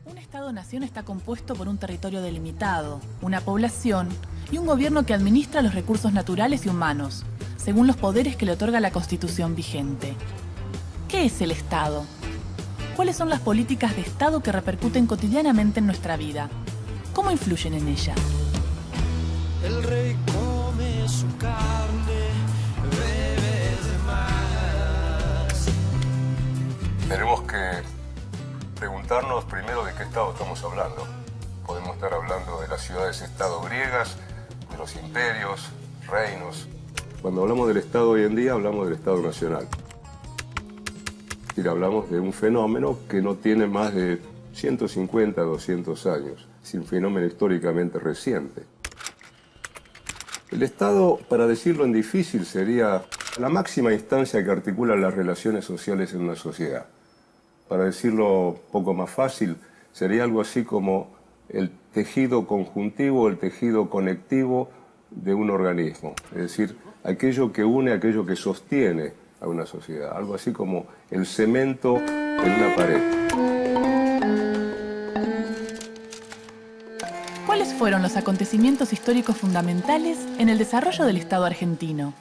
Un Estado-nación está compuesto por un territorio delimitado, una población y un gobierno que administra los recursos naturales y humanos, según los poderes que le otorga la Constitución vigente. ¿Qué es el Estado? ¿Cuáles son las políticas de Estado que repercuten cotidianamente en nuestra vida? ¿Cómo influyen en ella? El rey come su carne, bebe de más. Tenemos que preguntarnos primero de qué Estado estamos hablando. Podemos estar hablando de las ciudades-estado griegas, de los imperios, reinos. Cuando hablamos del Estado hoy en día, hablamos del Estado nacional. Es decir, hablamos de un fenómeno que no tiene más de 150, 200 años. Es un fenómeno históricamente reciente. El Estado, para decirlo en difícil, sería la máxima instancia que articula las relaciones sociales en una sociedad. Para decirlo un poco más fácil, sería algo así como el tejido conjuntivo, el tejido conectivo de un organismo. Es decir, aquello que une, aquello que sostiene a una sociedad. Algo así como el cemento en una pared. ¿Cuáles fueron los acontecimientos históricos fundamentales en el desarrollo del Estado argentino?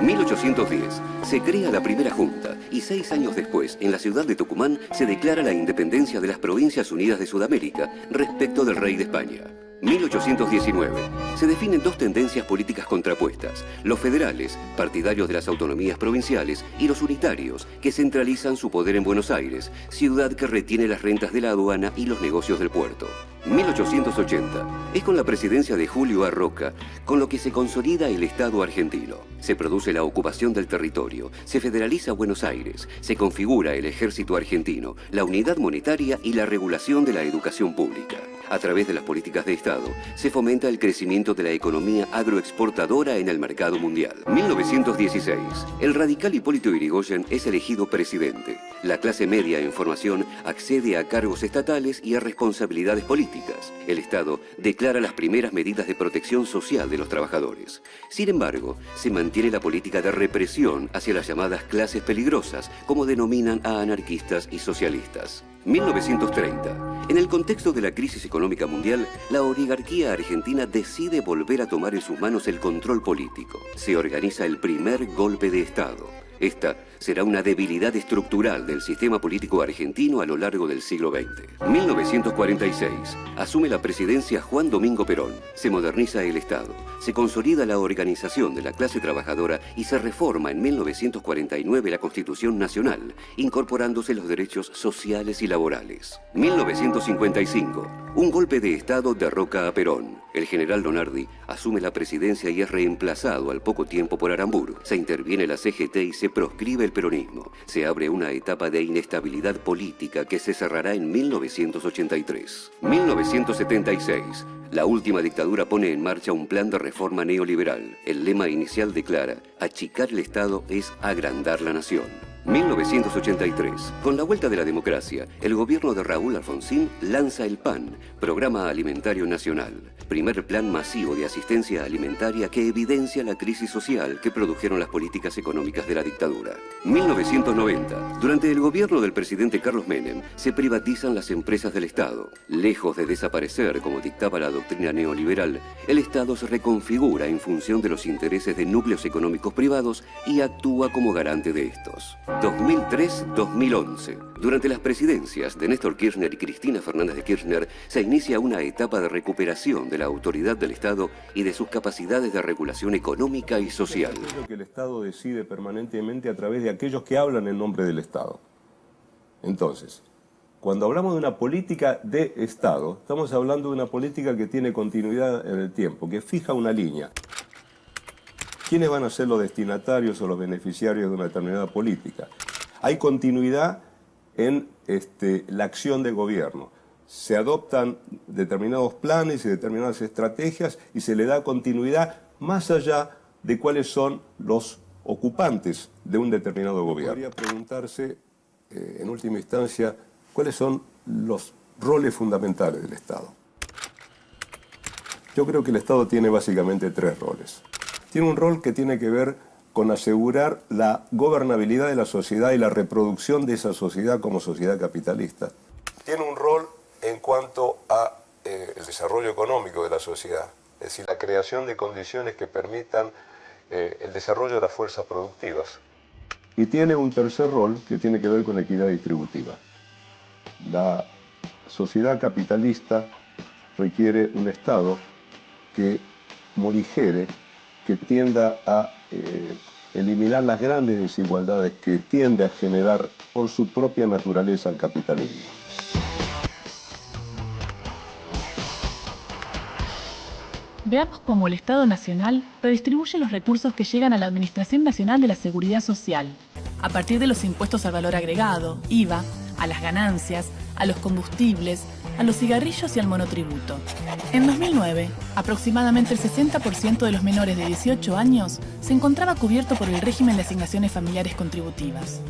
1810. Se crea la primera junta y 6 años después, en la ciudad de Tucumán, se declara la independencia de las Provincias Unidas de Sudamérica respecto del rey de España. 1819. Se definen dos tendencias políticas contrapuestas: los federales, partidarios de las autonomías provinciales, y los unitarios, que centralizan su poder en Buenos Aires, ciudad que retiene las rentas de la aduana y los negocios del puerto. 1880. Es con la presidencia de Julio A. Roca con lo que se consolida el Estado argentino. Se produce la ocupación del territorio, se federaliza Buenos Aires, se configura el ejército argentino, la unidad monetaria y la regulación de la educación pública. A través de las políticas de Estado, se fomenta el crecimiento de la economía agroexportadora en el mercado mundial. 1916. El radical Hipólito Yrigoyen es elegido presidente. La clase media en formación accede a cargos estatales y a responsabilidades políticas. El Estado declara las primeras medidas de protección social de los trabajadores. Sin embargo, se mantiene la política de represión hacia las llamadas clases peligrosas, como denominan a anarquistas y socialistas. 1930. En el contexto de la crisis económica mundial, la oligarquía argentina decide volver a tomar en sus manos el control político. Se organiza el primer golpe de Estado. Esta será una debilidad estructural del sistema político argentino a lo largo del siglo XX. 1946. Asume la presidencia Juan Domingo Perón. Se moderniza el Estado. Se consolida la organización de la clase trabajadora y se reforma en 1949 la Constitución Nacional, incorporándose los derechos sociales y laborales. 1955. Un golpe de Estado derroca a Perón. El general Lonardi asume la presidencia y es reemplazado al poco tiempo por Aramburu. Se interviene la CGT y se proscribe el peronismo. Se abre una etapa de inestabilidad política que se cerrará en 1983. 1976. La última dictadura pone en marcha un plan de reforma neoliberal. El lema inicial declara: achicar el Estado es agrandar la nación. 1983. Con la vuelta de la democracia, el gobierno de Raúl Alfonsín lanza el PAN, Programa Alimentario Nacional, primer plan masivo de asistencia alimentaria que evidencia la crisis social que produjeron las políticas económicas de la dictadura. 1990. Durante el gobierno del presidente Carlos Menem, se privatizan las empresas del Estado. Lejos de desaparecer, como dictaba la doctrina neoliberal, el Estado se reconfigura en función de los intereses de núcleos económicos privados y actúa como garante de estos. 2003-2011. Durante las presidencias de Néstor Kirchner y Cristina Fernández de Kirchner, se inicia una etapa de recuperación de la autoridad del Estado y de sus capacidades de regulación económica y social. Es lo que el Estado decide permanentemente a través de aquellos que hablan en nombre del Estado. Entonces, cuando hablamos de una política de Estado, estamos hablando de una política que tiene continuidad en el tiempo, que fija una línea. ¿Quiénes van a ser los destinatarios o los beneficiarios de una determinada política? Hay continuidad en la acción de gobierno. Se adoptan determinados planes y determinadas estrategias y se le da continuidad más allá de cuáles son los ocupantes de un determinado gobierno. Podría preguntarse, en última instancia, cuáles son los roles fundamentales del Estado. Yo creo que el Estado tiene básicamente 3 roles. Tiene un rol que tiene que ver con asegurar la gobernabilidad de la sociedad y la reproducción de esa sociedad como sociedad capitalista. Tiene un rol desarrollo económico de la sociedad, es decir, la creación de condiciones que permitan el desarrollo de las fuerzas productivas. Y tiene un tercer rol que tiene que ver con la equidad distributiva. La sociedad capitalista requiere un Estado que moligere, que tienda a eliminar las grandes desigualdades que tiende a generar por su propia naturaleza el capitalismo. Veamos cómo el Estado Nacional redistribuye los recursos que llegan a la Administración Nacional de la Seguridad Social, a partir de los impuestos al valor agregado, IVA, a las ganancias, a los combustibles, a los cigarrillos y al monotributo. En 2009, aproximadamente el 60% de los menores de 18 años se encontraba cubierto por el régimen de asignaciones familiares contributivas.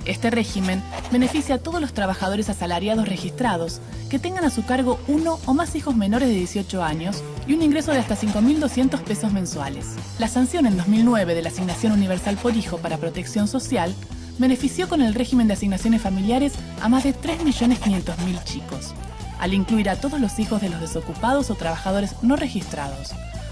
Este régimen beneficia a todos los trabajadores asalariados registrados que tengan a su cargo uno o más hijos menores de 18 años y un ingreso de hasta 5.200 pesos mensuales. La sanción en 2009 de la Asignación Universal por Hijo para Protección Social benefició con el régimen de asignaciones familiares a más de 3.500.000 chicos, al incluir a todos los hijos de los desocupados o trabajadores no registrados,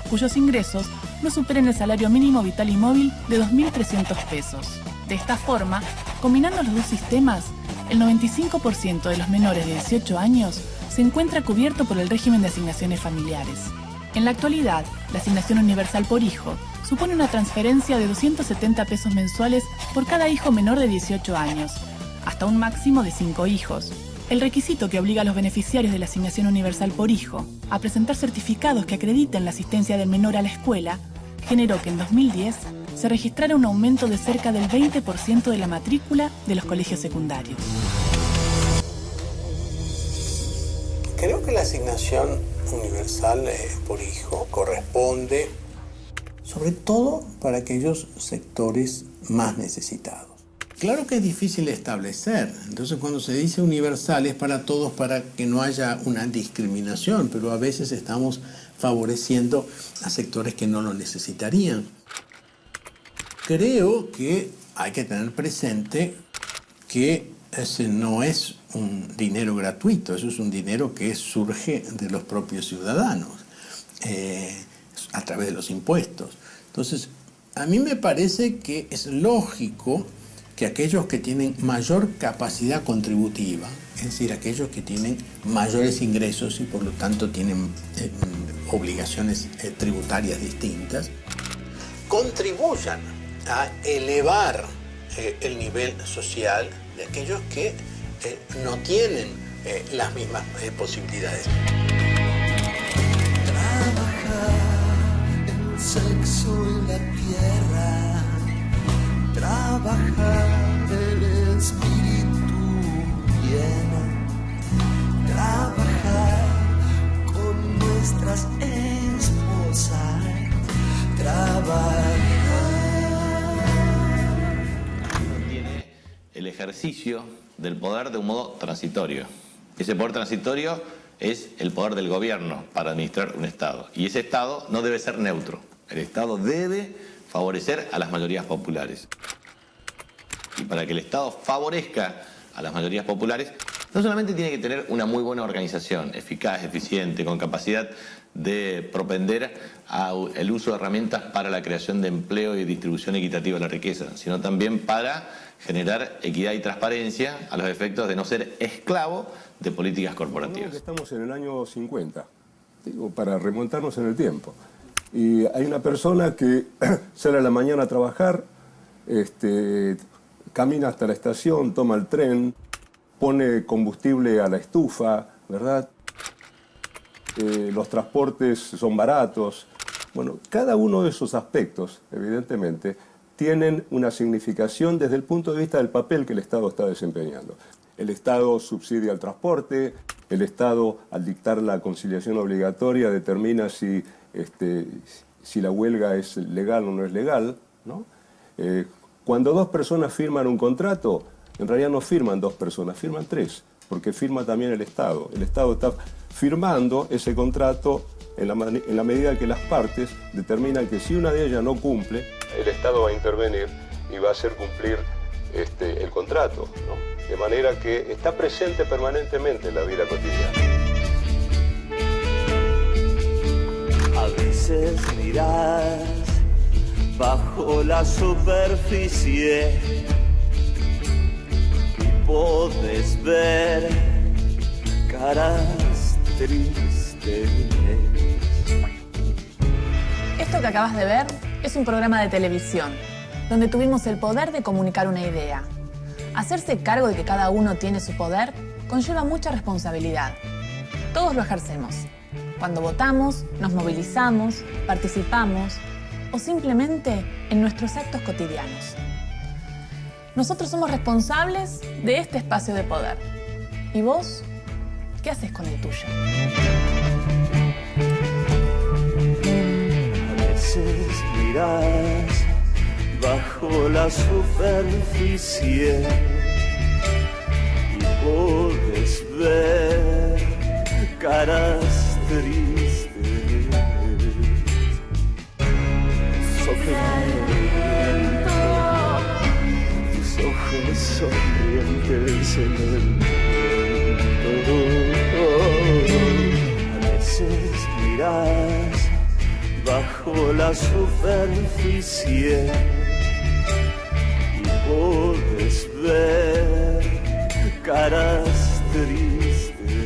cuyos ingresos no superen el salario mínimo vital y móvil de 2.300 pesos. De esta forma, combinando los dos sistemas, el 95% de los menores de 18 años se encuentra cubierto por el régimen de asignaciones familiares. En la actualidad, la Asignación Universal por Hijo supone una transferencia de 270 pesos mensuales por cada hijo menor de 18 años, hasta un máximo de 5 hijos. El requisito que obliga a los beneficiarios de la Asignación Universal por Hijo a presentar certificados que acrediten la asistencia del menor a la escuela generó que en 2010 se registrara un aumento de cerca del 20% de la matrícula de los colegios secundarios. Creo que la asignación universal por hijo corresponde sobre todo para aquellos sectores más necesitados. Claro que es difícil de establecer, entonces cuando se dice universal es para todos para que no haya una discriminación, pero a veces estamos favoreciendo a sectores que no lo necesitarían. Creo que hay que tener presente que ese no es un dinero gratuito, eso es un dinero que surge de los propios ciudadanos, a través de los impuestos. Entonces, a mí me parece que es lógico que aquellos que tienen mayor capacidad contributiva, es decir, aquellos que tienen mayores ingresos y por lo tanto tienen obligaciones tributarias distintas, contribuyan a elevar el nivel social de aquellos que no tienen las mismas posibilidades. Trabajar el sexo en la tierra, trabajar el espíritu lleno, trabajar con nuestras esposas, trabajar. Tiene el ejercicio del poder de un modo transitorio. Ese poder transitorio es el poder del gobierno para administrar un Estado. Y ese Estado no debe ser neutro. El Estado debe favorecer a las mayorías populares. Y para que el Estado favorezca a las mayorías populares, no solamente tiene que tener una muy buena organización, eficaz, eficiente, con capacidad de propender al uso de herramientas para la creación de empleo y distribución equitativa de la riqueza, sino también para generar equidad y transparencia a los efectos de no ser esclavo de políticas corporativas. Estamos en el año 50, digo, para remontarnos en el tiempo. Y hay una persona que sale a la mañana a trabajar, camina hasta la estación, toma el tren, pone combustible a la estufa, ¿verdad? Los transportes son baratos. Bueno, cada uno de esos aspectos, evidentemente, tienen una significación desde el punto de vista del papel que el Estado está desempeñando. El Estado subsidia el transporte, el Estado, al dictar la conciliación obligatoria, determina si la huelga es legal o no es legal, ¿no? Cuando dos personas firman un contrato, en realidad no firman dos personas, firman tres, porque firma también el Estado. El Estado está firmando ese contrato en la medida que las partes determinan que si una de ellas no cumple, el Estado va a intervenir y va a hacer cumplir el contrato, ¿no? De manera que está presente permanentemente en la vida cotidiana. veces miras bajo la superficie y podés ver caras tristes. Esto que acabas de ver es un programa de televisión, donde tuvimos el poder de comunicar una idea. Hacerse cargo de que cada uno tiene su poder conlleva mucha responsabilidad. Todos lo ejercemos. Cuando votamos, nos movilizamos, participamos o simplemente en nuestros actos cotidianos. Nosotros somos responsables de este espacio de poder. ¿Y vos? ¿Qué haces con el tuyo? A veces miras bajo la superficie y podés ver caras tristes. Tus ojos sonrientes en el viento. A veces miras bajo la superficie y podés ver caras tristes.